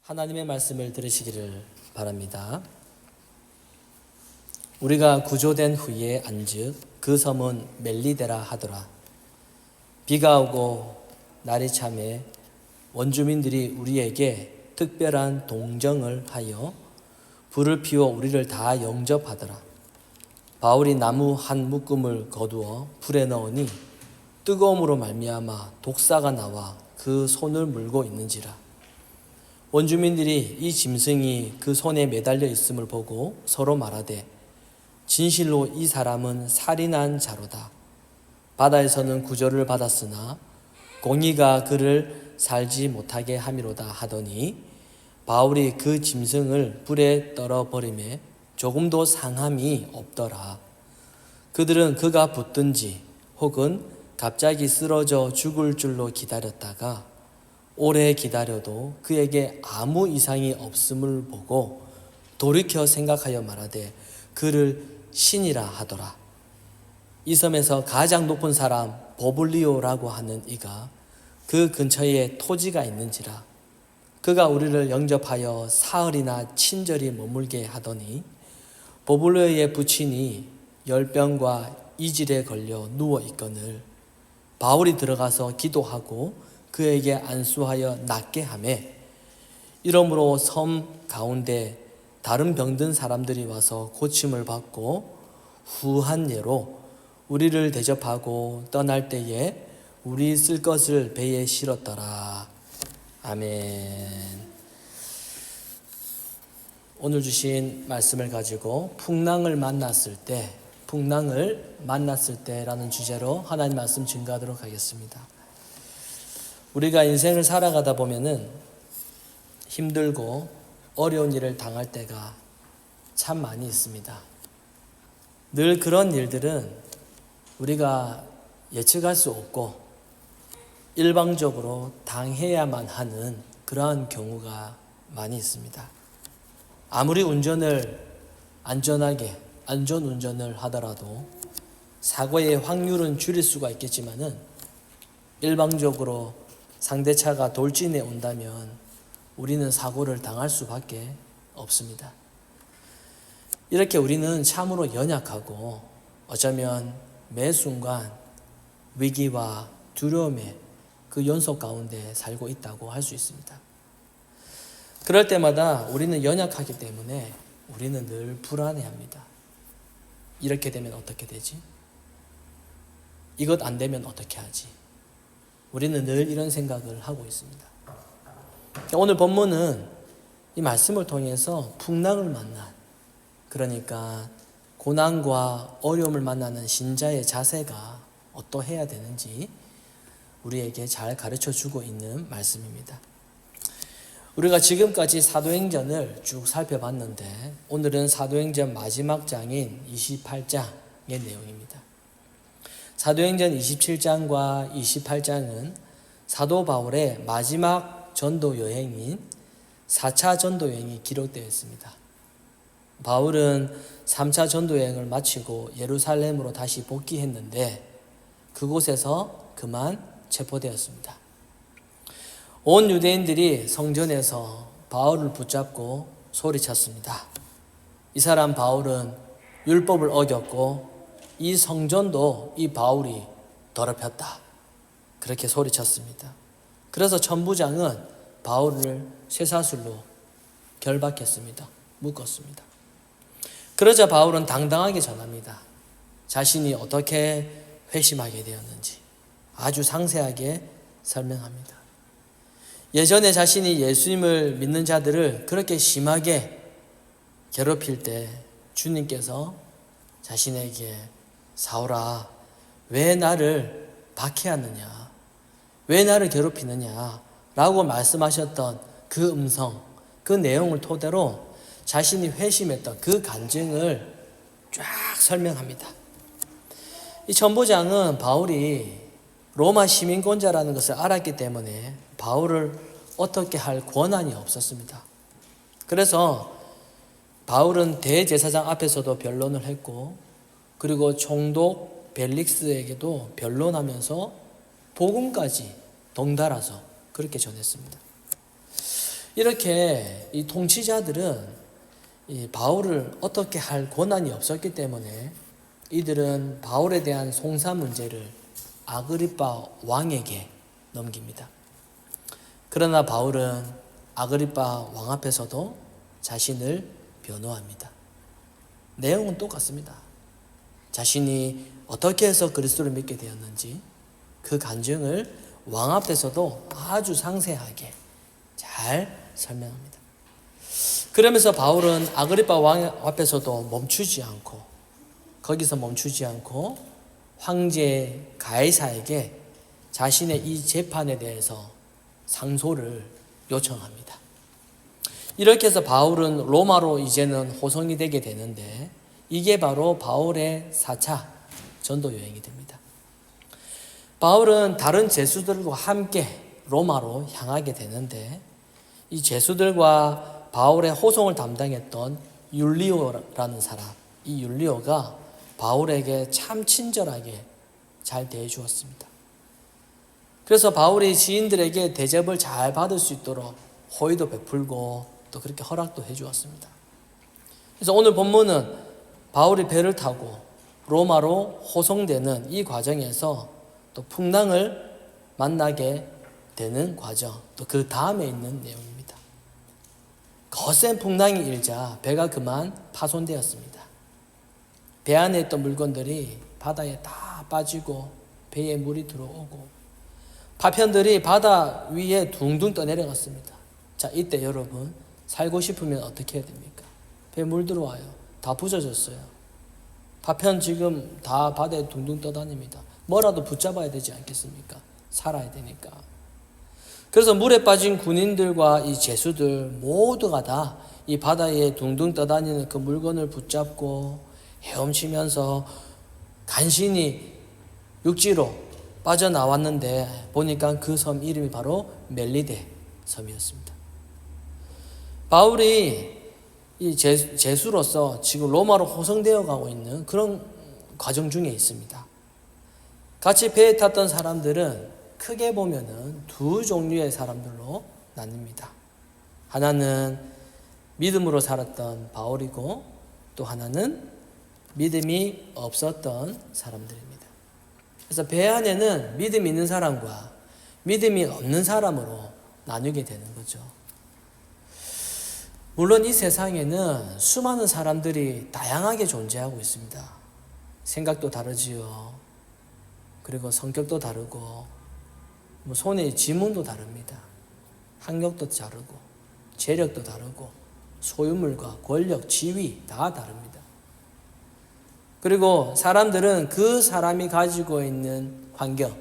하나님의 말씀을 들으시기를 바랍니다. 우리가 구조된 후에 안즉 그 섬은 멜리데라 하더라. 비가 오고 날이 참에 원주민들이 우리에게 특별한 동정을 하여 불을 피워 우리를 다 영접하더라. 바울이 나무 한 묶음을 거두어 불에 넣으니 뜨거움으로 말미암아 독사가 나와 그 손을 물고 있는지라. 원주민들이 이 짐승이 그 손에 매달려 있음을 보고 서로 말하되 진실로 이 사람은 살인한 자로다. 바다에서는 구조를 받았으나 공의가 그를 살지 못하게 함이로다 하더니 바울이 그 짐승을 불에 떨어버리매 조금도 상함이 없더라. 그들은 그가 붙든지 혹은 갑자기 쓰러져 죽을 줄로 기다렸다가 오래 기다려도 그에게 아무 이상이 없음을 보고 돌이켜 생각하여 말하되 그를 신이라 하더라. 이 섬에서 가장 높은 사람 버블리오라고 하는 이가 그 근처에 토지가 있는지라. 그가 우리를 영접하여 사흘이나 친절히 머물게 하더니 버블리오의 부친이 열병과 이질에 걸려 누워 있거늘 바울이 들어가서 기도하고 그에게 안수하여 낫게 하매 이러므로 섬 가운데 다른 병든 사람들이 와서 고침을 받고 후한 예로 우리를 대접하고 떠날 때에 우리 쓸 것을 배에 실었더라. 아멘. 오늘 주신 말씀을 가지고 풍랑을 만났을 때라는 주제로 하나님 말씀 증거하도록 하겠습니다. 우리가 인생을 살아가다 보면은 힘들고 어려운 일을 당할 때가 참 많이 있습니다. 늘 그런 일들은 우리가 예측할 수 없고 일방적으로 당해야만 하는 그러한 경우가 많이 있습니다. 아무리 운전을 안전 운전을 하더라도 사고의 확률은 줄일 수가 있겠지만은 일방적으로 상대차가 돌진해 온다면 우리는 사고를 당할 수밖에 없습니다. 이렇게 우리는 참으로 연약하고 어쩌면 매 순간 위기와 두려움의 그 연속 가운데 살고 있다고 할 수 있습니다. 그럴 때마다 우리는 연약하기 때문에 우리는 늘 불안해합니다. 이렇게 되면 어떻게 되지? 이것 안 되면 어떻게 하지? 우리는 늘 이런 생각을 하고 있습니다. 오늘 본문은 이 말씀을 통해서 풍랑을 만난, 그러니까 고난과 어려움을 만나는 신자의 자세가 어떠해야 되는지 우리에게 잘 가르쳐 주고 있는 말씀입니다. 우리가 지금까지 사도행전을 쭉 살펴봤는데 오늘은 사도행전 마지막 장인 28장의 내용입니다. 사도행전 27장과 28장은 사도 바울의 마지막 전도 여행인 4차 전도 여행이 기록되어 있습니다. 바울은 3차 전도 여행을 마치고 예루살렘으로 다시 복귀했는데 그곳에서 그만 체포되었습니다. 온 유대인들이 성전에서 바울을 붙잡고 소리쳤습니다. 이 사람 바울은 율법을 어겼고 이 성전도 이 바울이 더럽혔다. 그렇게 소리쳤습니다. 그래서 천부장은 바울을 쇠사슬로 결박했습니다. 묶었습니다. 그러자 바울은 당당하게 전합니다. 자신이 어떻게 회심하게 되었는지 아주 상세하게 설명합니다. 예전에 자신이 예수님을 믿는 자들을 그렇게 심하게 괴롭힐 때 주님께서 자신에게 사울아, 왜 나를 박해하느냐? 왜 나를 괴롭히느냐? 라고 말씀하셨던 그 음성, 그 내용을 토대로 자신이 회심했던 그 간증을 쫙 설명합니다. 이 천부장은 바울이 로마 시민권자라는 것을 알았기 때문에 바울을 어떻게 할 권한이 없었습니다. 그래서 바울은 대제사장 앞에서도 변론을 했고 그리고 총독 벨릭스에게도 변론하면서 복음까지 덩달아서 그렇게 전했습니다. 이렇게 이 통치자들은 이 바울을 어떻게 할 권한이 없었기 때문에 이들은 바울에 대한 송사 문제를 아그리빠 왕에게 넘깁니다. 그러나 바울은 아그리빠 왕 앞에서도 자신을 변호합니다. 내용은 똑같습니다. 자신이 어떻게 해서 그리스도를 믿게 되었는지 그 간증을 왕 앞에서도 아주 상세하게 잘 설명합니다. 그러면서 바울은 아그리빠 왕 앞에서도 거기서 멈추지 않고 황제 가이사에게 자신의 이 재판에 대해서 상소를 요청합니다. 이렇게 해서 바울은 로마로 이제는 호송이 되게 되는데 이게 바로 바울의 4차 전도 여행이 됩니다. 바울은 다른 제수들과 함께 로마로 향하게 되는데 이 제수들과 바울의 호송을 담당했던 율리오라는 사람, 이 율리오가 바울에게 참 친절하게 잘 대해 주었습니다. 그래서 바울이 지인들에게 대접을 잘 받을 수 있도록 호의도 베풀고 또 그렇게 허락도 해 주었습니다. 그래서 오늘 본문은 바울이 배를 타고 로마로 호송되는 이 과정에서 또 풍랑을 만나게 되는 과정, 또 그 다음에 있는 내용입니다. 거센 풍랑이 일자 배가 그만 파손되었습니다. 배 안에 있던 물건들이 바다에 다 빠지고 배에 물이 들어오고 파편들이 바다 위에 둥둥 떠내려갔습니다. 자, 이때 여러분 살고 싶으면 어떻게 해야 됩니까? 배에 물 들어와요. 다 부서졌어요. 파편 지금 다 바다에 둥둥 떠다닙니다. 뭐라도 붙잡아야 되지 않겠습니까? 살아야 되니까. 그래서 물에 빠진 군인들과 이 제수들 모두가 다 이 바다에 둥둥 떠다니는 그 물건을 붙잡고 헤엄치면서 간신히 육지로 빠져나왔는데 보니까 그 섬 이름이 바로 멜리데 섬이었습니다. 바울이 이 제수로서 지금 로마로 호송되어 가고 있는 그런 과정 중에 있습니다. 같이 배에 탔던 사람들은 크게 보면은 두 종류의 사람들로 나뉩니다. 하나는 믿음으로 살았던 바울이고 또 하나는 믿음이 없었던 사람들입니다. 그래서 배 안에는 믿음이 있는 사람과 믿음이 없는 사람으로 나누게 되는 거죠. 물론 이 세상에는 수많은 사람들이 다양하게 존재하고 있습니다. 생각도 다르지요. 그리고 성격도 다르고 손의 지문도 다릅니다. 학력도 다르고 재력도 다르고 소유물과 권력, 지위 다 다릅니다. 그리고 사람들은 그 사람이 가지고 있는 환경,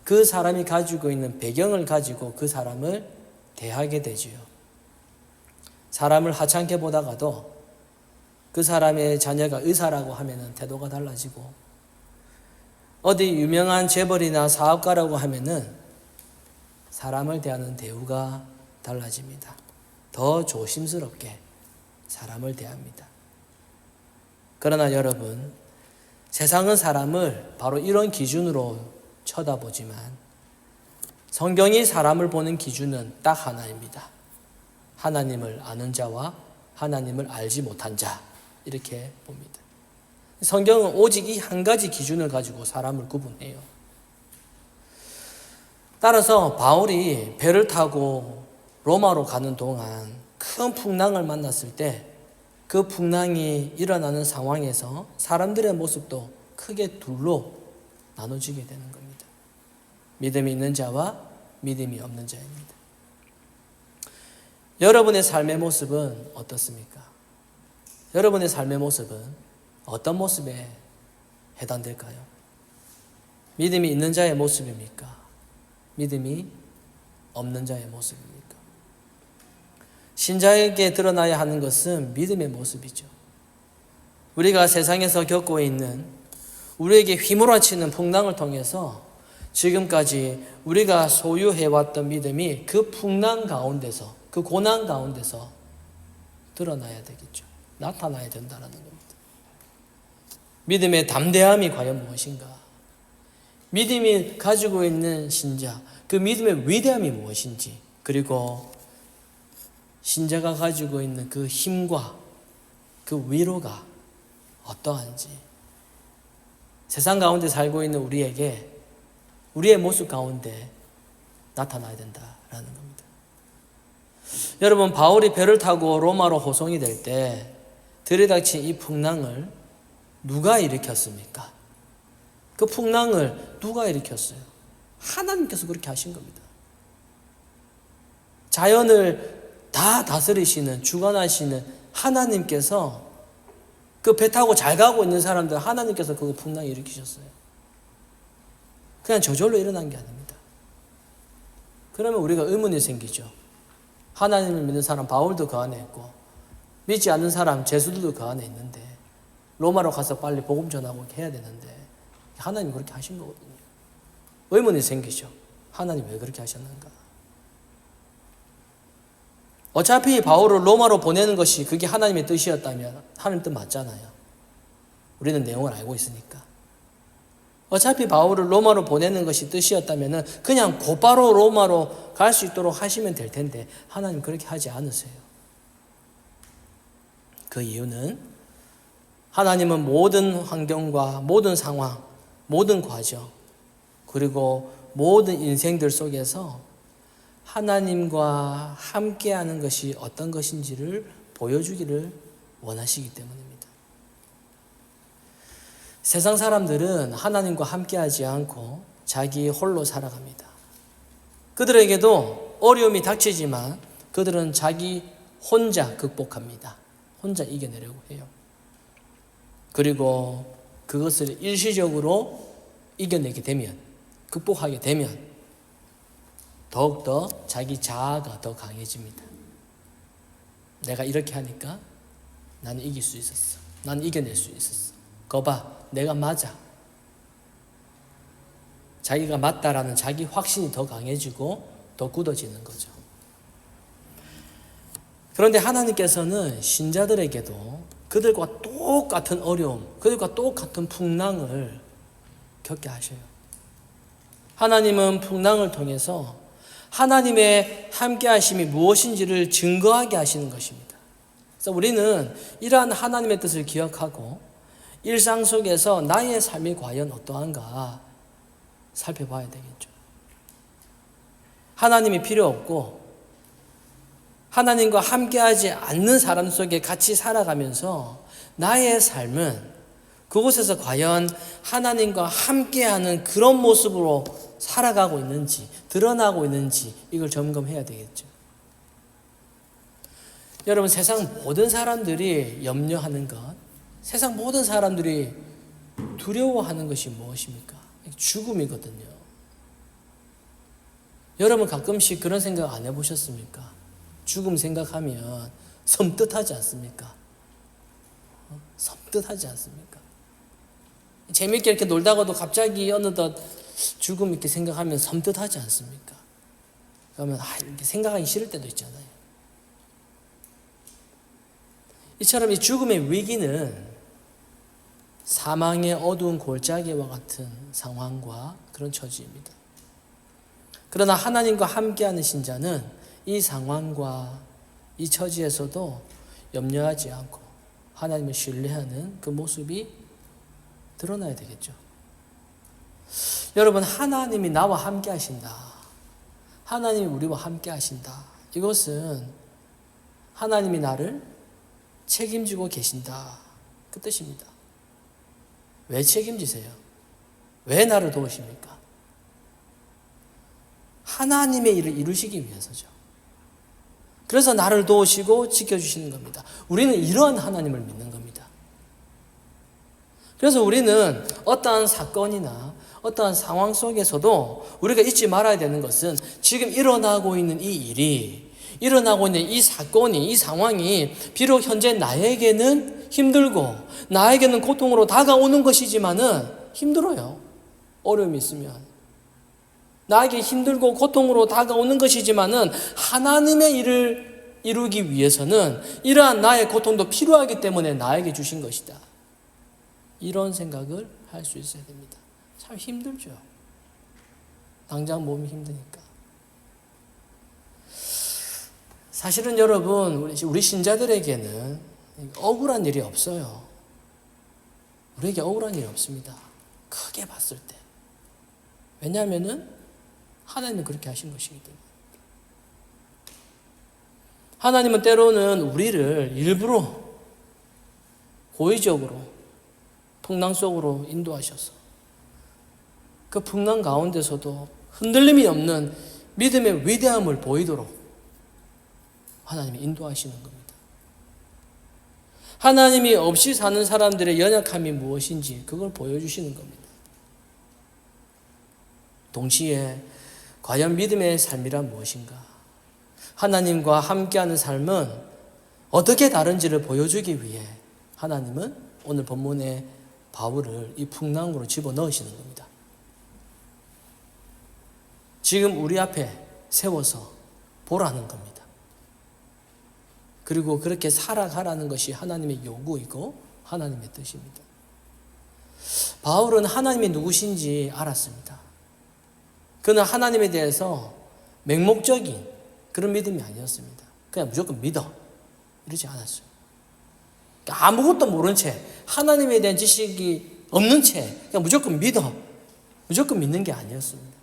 그 사람이 가지고 있는 배경을 가지고 그 사람을 대하게 되지요. 사람을 하찮게 보다가도 그 사람의 자녀가 의사라고 하면은 태도가 달라지고 어디 유명한 재벌이나 사업가라고 하면은 사람을 대하는 대우가 달라집니다. 더 조심스럽게 사람을 대합니다. 그러나 여러분, 세상은 사람을 바로 이런 기준으로 쳐다보지만 성경이 사람을 보는 기준은 딱 하나입니다. 하나님을 아는 자와 하나님을 알지 못한 자, 이렇게 봅니다. 성경은 오직 이 한 가지 기준을 가지고 사람을 구분해요. 따라서 바울이 배를 타고 로마로 가는 동안 큰 풍랑을 만났을 때 그 풍랑이 일어나는 상황에서 사람들의 모습도 크게 둘로 나눠지게 되는 겁니다. 믿음이 있는 자와 믿음이 없는 자입니다. 여러분의 삶의 모습은 어떻습니까? 여러분의 삶의 모습은 어떤 모습에 해당될까요? 믿음이 있는 자의 모습입니까? 믿음이 없는 자의 모습입니까? 신자에게 드러나야 하는 것은 믿음의 모습이죠. 우리가 세상에서 겪고 있는 우리에게 휘몰아치는 풍랑을 통해서 지금까지 우리가 소유해왔던 믿음이 그 풍랑 가운데서, 그 고난 가운데서 드러나야 되겠죠. 나타나야 된다는 겁니다. 믿음의 담대함이 과연 무엇인가? 믿음이 가지고 있는 신자, 그 믿음의 위대함이 무엇인지, 그리고 신자가 가지고 있는 그 힘과 그 위로가 어떠한지 세상 가운데 살고 있는 우리에게 우리의 모습 가운데 나타나야 된다라는 겁니다. 여러분, 바울이 배를 타고 로마로 호송이 될 때 들이닥친 이 풍랑을 누가 일으켰습니까? 그 풍랑을 누가 일으켰어요? 하나님께서 그렇게 하신 겁니다. 자연을 다 다스리시는, 주관하시는 하나님께서 그 배 타고 잘 가고 있는 사람들 하나님께서 그 풍랑을 일으키셨어요. 그냥 저절로 일어난 게 아닙니다. 그러면 우리가 의문이 생기죠. 하나님을 믿는 사람 바울도 그 안에 있고 믿지 않는 사람 제수들도 그 안에 있는데 로마로 가서 빨리 복음 전하고 해야 되는데 하나님이 그렇게 하신 거거든요. 의문이 생기죠. 하나님 왜 그렇게 하셨는가? 어차피 바울을 로마로 보내는 것이 그게 하나님의 뜻이었다면 하나님 뜻 맞잖아요. 우리는 내용을 알고 있으니까. 어차피 바울을 로마로 보내는 것이 뜻이었다면 그냥 곧바로 로마로 갈 수 있도록 하시면 될 텐데 하나님 그렇게 하지 않으세요. 그 이유는 하나님은 모든 환경과 모든 상황, 모든 과정, 그리고 모든 인생들 속에서 하나님과 함께하는 것이 어떤 것인지를 보여주기를 원하시기 때문입니다. 세상 사람들은 하나님과 함께하지 않고 자기 홀로 살아갑니다. 그들에게도 어려움이 닥치지만 그들은 자기 혼자 극복합니다. 혼자 이겨내려고 해요. 그리고 그것을 일시적으로 이겨내게 되면, 극복하게 되면 더욱더 자기 자아가 더 강해집니다. 내가 이렇게 하니까 나는 이길 수 있었어. 나는 이겨낼 수 있었어. 거봐, 내가 맞아. 자기가 맞다라는 자기 확신이 더 강해지고 더 굳어지는 거죠. 그런데 하나님께서는 신자들에게도 그들과 똑같은 어려움, 그들과 똑같은 풍랑을 겪게 하셔요. 하나님은 풍랑을 통해서 하나님의 함께하심이 무엇인지를 증거하게 하시는 것입니다. 그래서 우리는 이러한 하나님의 뜻을 기억하고 일상 속에서 나의 삶이 과연 어떠한가 살펴봐야 되겠죠. 하나님이 필요 없고 하나님과 함께하지 않는 사람 속에 같이 살아가면서 나의 삶은 그곳에서 과연 하나님과 함께하는 그런 모습으로 살아가고 있는지, 드러나고 있는지 이걸 점검해야 되겠죠. 여러분, 세상 모든 사람들이 염려하는 것, 세상 모든 사람들이 두려워하는 것이 무엇입니까? 죽음이거든요. 여러분 가끔씩 그런 생각 안 해보셨습니까? 죽음 생각하면 섬뜩하지 않습니까? 섬뜩하지 않습니까? 재밌게 이렇게 놀다가도 갑자기 어느덧 죽음 이렇게 생각하면 섬뜩하지 않습니까? 그러면 이렇게 생각하기 싫을 때도 있잖아요. 이처럼 이 죽음의 위기는 사망의 어두운 골짜기와 같은 상황과 그런 처지입니다. 그러나 하나님과 함께하는 신자는 이 상황과 이 처지에서도 염려하지 않고 하나님을 신뢰하는 그 모습이 드러나야 되겠죠. 여러분, 하나님이 나와 함께 하신다. 하나님이 우리와 함께 하신다. 이것은 하나님이 나를 책임지고 계신다. 그 뜻입니다. 왜 책임지세요? 왜 나를 도우십니까? 하나님의 일을 이루시기 위해서죠. 그래서 나를 도우시고 지켜주시는 겁니다. 우리는 이러한 하나님을 믿는 겁니다. 그래서 우리는 어떠한 사건이나 어떠한 상황 속에서도 우리가 잊지 말아야 되는 것은 지금 일어나고 있는 이 일이, 일어나고 있는 이 사건이, 이 상황이 비록 현재 나에게는 힘들고 나에게는 고통으로 다가오는 것이지만은 힘들어요. 어려움이 있으면. 나에게 힘들고 고통으로 다가오는 것이지만은 하나님의 일을 이루기 위해서는 이러한 나의 고통도 필요하기 때문에 나에게 주신 것이다. 이런 생각을 할 수 있어야 됩니다. 참 힘들죠. 당장 몸이 힘드니까. 사실은 여러분, 우리 신자들에게는 억울한 일이 없어요. 우리에게 억울한 일이 없습니다. 크게 봤을 때. 왜냐하면은 하나님은 그렇게 하신 것이기 때문에. 하나님은 때로는 우리를 일부러 고의적으로 풍랑 속으로 인도하셔서 그 풍랑 가운데서도 흔들림이 없는 믿음의 위대함을 보이도록 하나님이 인도하시는 겁니다. 하나님이 없이 사는 사람들의 연약함이 무엇인지 그걸 보여주시는 겁니다. 동시에 과연 믿음의 삶이란 무엇인가? 하나님과 함께하는 삶은 어떻게 다른지를 보여주기 위해 하나님은 오늘 본문에 바울을 이 풍랑으로 집어넣으시는 겁니다. 지금 우리 앞에 세워서 보라는 겁니다. 그리고 그렇게 살아가라는 것이 하나님의 요구이고 하나님의 뜻입니다. 바울은 하나님이 누구신지 알았습니다. 그는 하나님에 대해서 맹목적인 그런 믿음이 아니었습니다. 그냥 무조건 믿어. 이러지 않았어요. 아무것도 모른 채, 하나님에 대한 지식이 없는 채, 그냥 무조건 믿어. 무조건 믿는 게 아니었습니다.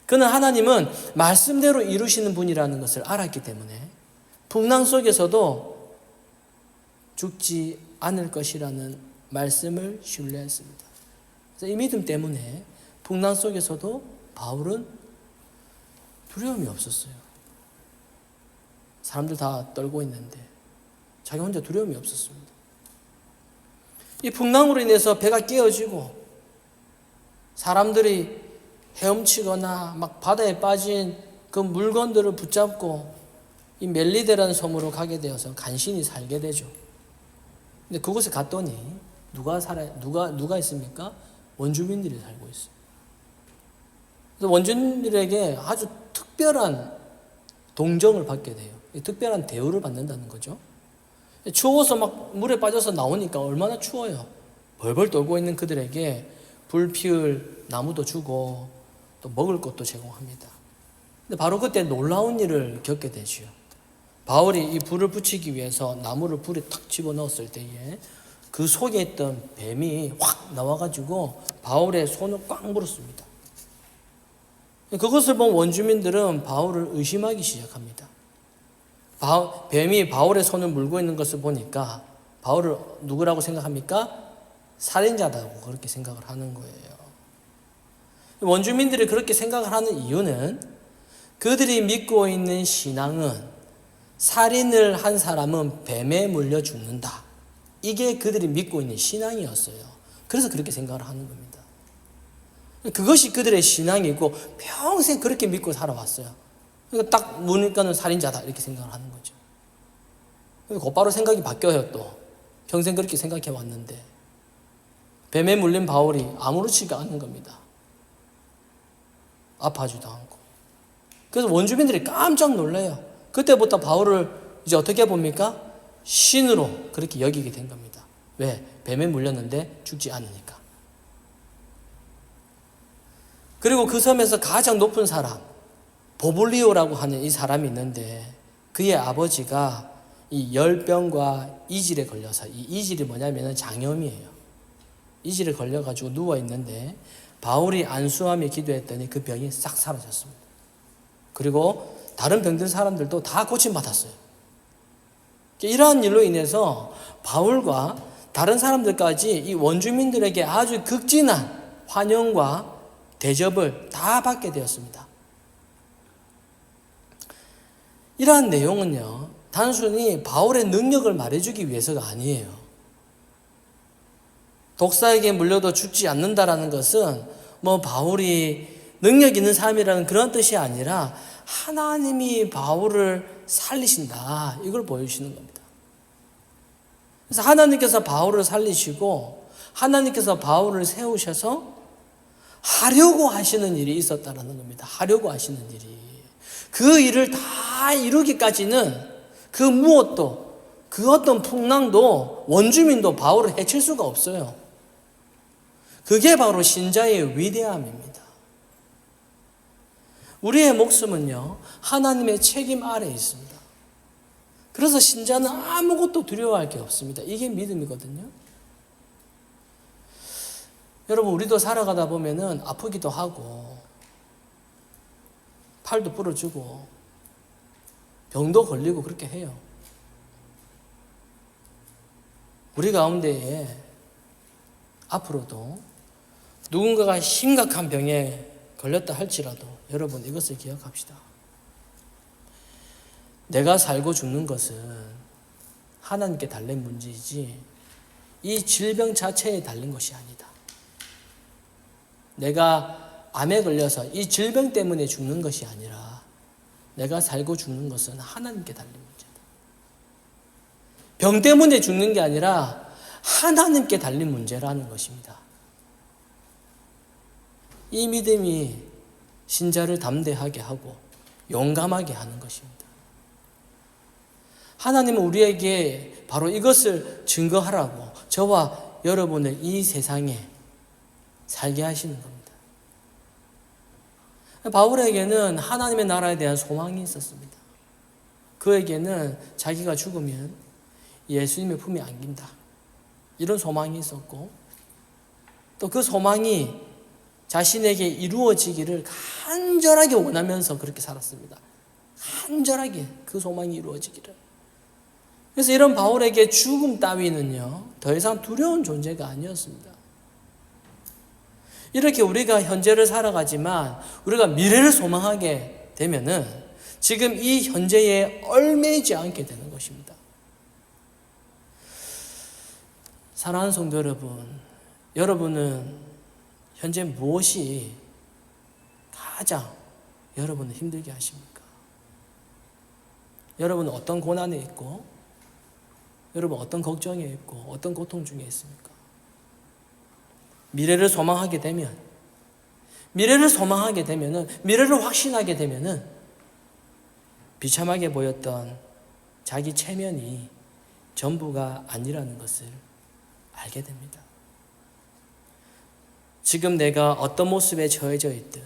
그는 하나님은 말씀대로 이루시는 분이라는 것을 알았기 때문에 풍랑 속에서도 죽지 않을 것이라는 말씀을 신뢰했습니다. 그래서 이 믿음 때문에 풍랑 속에서도 바울은 두려움이 없었어요. 사람들 다 떨고 있는데 자기 혼자 두려움이 없었습니다. 이 풍랑으로 인해서 배가 깨어지고 사람들이 헤엄치거나 막 바다에 빠진 그 물건들을 붙잡고 이 멜리데라는 섬으로 가게 되어서 간신히 살게 되죠. 근데 그곳에 갔더니 누가 있습니까? 원주민들이 살고 있어요. 그래서 원주민들에게 아주 특별한 동정을 받게 돼요. 특별한 대우를 받는다는 거죠. 추워서 막 물에 빠져서 나오니까 얼마나 추워요. 벌벌 떨고 있는 그들에게 불 피울 나무도 주고 또 먹을 것도 제공합니다. 근데 바로 그때 놀라운 일을 겪게 되죠. 바울이 이 불을 붙이기 위해서 나무를 불에 탁 집어넣었을 때에 그 속에 있던 뱀이 확 나와가지고 바울의 손을 꽉 물었습니다. 그것을 본 원주민들은 바울을 의심하기 시작합니다. 뱀이 바울의 손을 물고 있는 것을 보니까 바울을 누구라고 생각합니까? 살인자다고 그렇게 생각을 하는 거예요. 원주민들이 그렇게 생각을 하는 이유는 그들이 믿고 있는 신앙은 살인을 한 사람은 뱀에 물려 죽는다. 이게 그들이 믿고 있는 신앙이었어요. 그래서 그렇게 생각을 하는 겁니다. 그것이 그들의 신앙이고 평생 그렇게 믿고 살아왔어요. 그러니까 딱 보니까는 살인자다 이렇게 생각을 하는 거죠. 곧바로 생각이 바뀌어요. 또 평생 그렇게 생각해 왔는데 뱀에 물린 바울이 아무렇지가 않은 겁니다. 아파하지도 않고. 그래서 원주민들이 깜짝 놀라요. 그때부터 바울을 이제 어떻게 봅니까? 신으로 그렇게 여기게 된 겁니다. 왜? 뱀에 물렸는데 죽지 않으니까. 그리고 그 섬에서 가장 높은 사람, 보블리오라고 하는 이 사람이 있는데 그의 아버지가 이 열병과 이질에 걸려서, 이 이질이 뭐냐면 장염이에요. 이질에 걸려가지고 누워있는데 바울이 안수하며 기도했더니 그 병이 싹 사라졌습니다. 그리고 다른 병든 사람들도 다 고침받았어요. 이러한 일로 인해서 바울과 다른 사람들까지 이 원주민들에게 아주 극진한 환영과 대접을 다 받게 되었습니다. 이러한 내용은요, 단순히 바울의 능력을 말해주기 위해서가 아니에요. 독사에게 물려도 죽지 않는다라는 것은 뭐 바울이 능력 있는 사람이라는 그런 뜻이 아니라 하나님이 바울을 살리신다, 이걸 보여주시는 겁니다. 그래서 하나님께서 바울을 살리시고 하나님께서 바울을 세우셔서 하려고 하시는 일이 있었다라는 겁니다. 하려고 하시는 일이. 그 일을 다 이루기까지는 그 무엇도, 그 어떤 풍랑도 원주민도 바울을 해칠 수가 없어요. 그게 바로 신자의 위대함입니다. 우리의 목숨은요, 하나님의 책임 아래에 있습니다. 그래서 신자는 아무것도 두려워할 게 없습니다. 이게 믿음이거든요. 여러분, 우리도 살아가다 보면은 아프기도 하고, 팔도 부러지고, 병도 걸리고 그렇게 해요. 우리 가운데에 앞으로도 누군가가 심각한 병에 걸렸다 할지라도 여러분 이것을 기억합시다. 내가 살고 죽는 것은 하나님께 달린 문제이지 이 질병 자체에 달린 것이 아니다. 내가 암에 걸려서 이 질병 때문에 죽는 것이 아니라 내가 살고 죽는 것은 하나님께 달린 문제다. 병 때문에 죽는 게 아니라 하나님께 달린 문제라는 것입니다. 이 믿음이 신자를 담대하게 하고 용감하게 하는 것입니다. 하나님은 우리에게 바로 이것을 증거하라고 저와 여러분을 이 세상에 살게 하시는 겁니다. 바울에게는 하나님의 나라에 대한 소망이 있었습니다. 그에게는 자기가 죽으면 예수님의 품에 안긴다, 이런 소망이 있었고, 또 그 소망이 자신에게 이루어지기를 간절하게 원하면서 그렇게 살았습니다. 간절하게 그 소망이 이루어지기를. 그래서 이런 바울에게 죽음 따위는요, 더 이상 두려운 존재가 아니었습니다. 이렇게 우리가 현재를 살아가지만 우리가 미래를 소망하게 되면은 지금 이 현재에 얽매이지 않게 되는 것입니다. 사랑하는 성도 여러분, 여러분은 현재 무엇이 가장 여러분을 힘들게 하십니까? 여러분은 어떤 고난에 있고, 여러분 어떤 걱정에 있고, 어떤 고통 중에 있습니까? 미래를 소망하게 되면, 미래를 확신하게 되면은 비참하게 보였던 자기 체면이 전부가 아니라는 것을 알게 됩니다. 지금 내가 어떤 모습에 처해져 있든,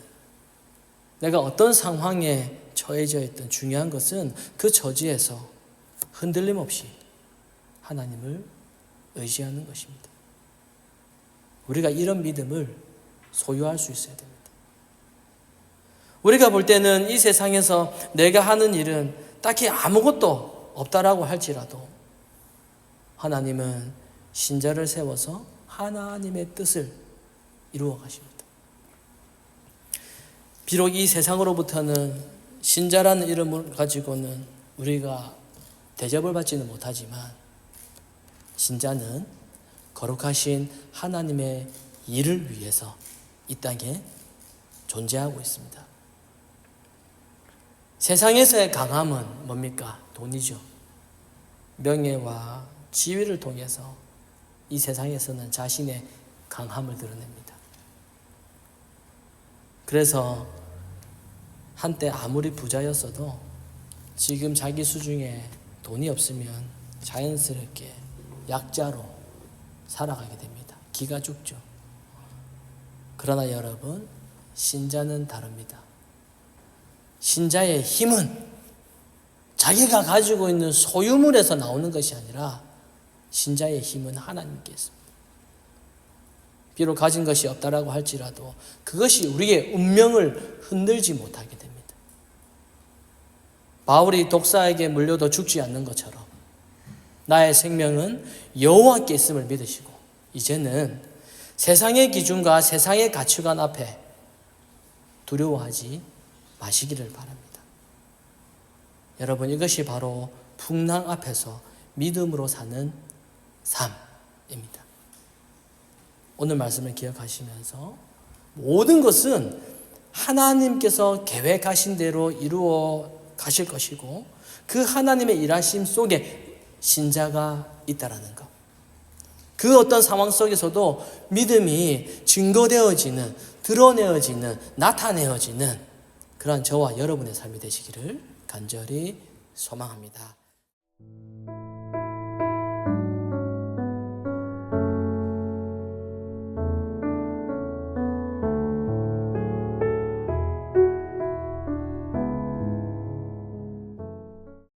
내가 어떤 상황에 처해져 있든 중요한 것은 그 처지에서 흔들림 없이 하나님을 의지하는 것입니다. 우리가 이런 믿음을 소유할 수 있어야 됩니다. 우리가 볼 때는 이 세상에서 내가 하는 일은 딱히 아무것도 없다라고 할지라도 하나님은 신자를 세워서 하나님의 뜻을 이루어 가십니다. 비록 이 세상으로부터는 신자라는 이름을 가지고는 우리가 대접을 받지는 못하지만 신자는 거룩하신 하나님의 일을 위해서 이 땅에 존재하고 있습니다. 세상에서의 강함은 뭡니까? 돈이죠. 명예와 지위를 통해서 이 세상에서는 자신의 강함을 드러냅니다. 그래서 한때 아무리 부자였어도 지금 자기 수중에 돈이 없으면 자연스럽게 약자로 살아가게 됩니다. 기가 죽죠. 그러나 여러분, 신자는 다릅니다. 신자의 힘은 자기가 가지고 있는 소유물에서 나오는 것이 아니라 신자의 힘은 하나님께 있습니다. 비록 가진 것이 없다라고 할지라도 그것이 우리의 운명을 흔들지 못하게 됩니다. 바울이 독사에게 물려도 죽지 않는 것처럼 나의 생명은 여호와께 있음을 믿으시고 이제는 세상의 기준과 세상의 가치관 앞에 두려워하지 마시기를 바랍니다. 여러분, 이것이 바로 풍랑 앞에서 믿음으로 사는 삶입니다. 오늘 말씀을 기억하시면서 모든 것은 하나님께서 계획하신 대로 이루어 가실 것이고 그 하나님의 일하심 속에 신자가 있다라는 것. 그 어떤 상황 속에서도 믿음이 증거되어지는, 드러내어지는, 나타내어지는 그러한 저와 여러분의 삶이 되시기를 간절히 소망합니다.